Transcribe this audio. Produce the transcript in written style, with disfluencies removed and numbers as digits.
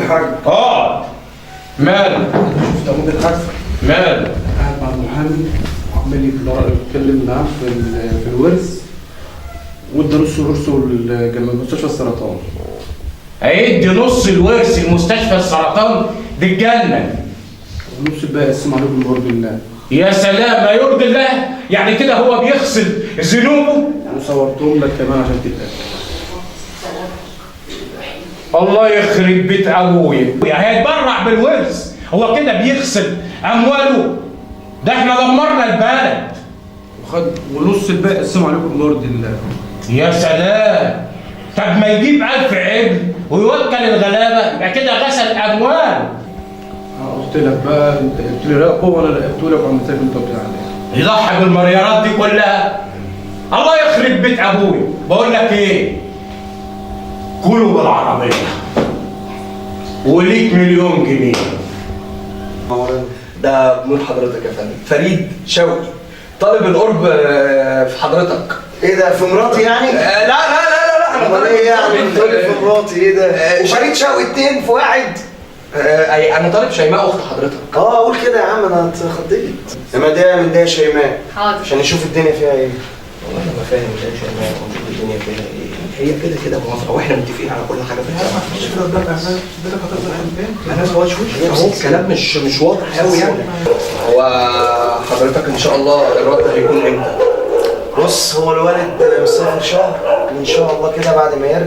الحاج. اقعد. مال؟ شفت عمود الحاج؟ مال؟ قاعد مع المحامي وعمال يتكلم معاه في الورث، وادى نص ورثه لمستشفى السرطان. هيدي نص الورث لمستشفى السرطان؟ دي الجنة. ونص الباقي قسم عليكم بفضل الله. يا سلام، ما يرضي الله؟ يعني كده هو بيغسل ذنوبه؟ وصورتهم لك كمان عشان تتأكد. الله يخرب بيت ابويا، هيتبرع بالورث؟ هو كده بيغسل امواله؟ ده احنا دمرنا البلد. ونص الباقي قسم عليكم بفضل الله. يا سلام. طب ما يجيب 1000 عجل ويوكل الغلابه، يبقى كده غسل اموال. قلت لك بقى، انت قلت لي راقبه وانا راقبت لك وعملت لك انت قلت لي عليه. يضحي بالمليارات دي كلها؟ الله يخرب بيت ابويا. بقول لك ايه، كلوا بالعربيه وليك مليون جنيه. ده بنور حضرتك يا فندم، فريد شوقي طالب القرب في حضرتك. ايه ده، في مراتي يعني؟ لا لا لا لا، امال ايه يعني بتقول لي في مراتي؟ ايه ده؟ وفريد شوقي 2 في 1. انا طالب شيماء اخت حضرتك. قول كده يا عم، انا اتخضيت. لما ده من ده شيماء، حاضر عشان نشوف الدنيا فيها ايه. والله انا ما فاهم ده شيماء ونشوف الدنيا فيها ايه. هي كده موافقه واحنا متفقين على كل حاجه في الكلام. مش كده قدامك يا عم، اديتك هتفضل فين؟ انا ما هو الكلام مش واضح قوي يعني. هو حضرتك ان شاء الله الرد هيكون امتى؟ بص، هو الوالد مسافر شهر، وان شاء الله كده بعد ما يرجع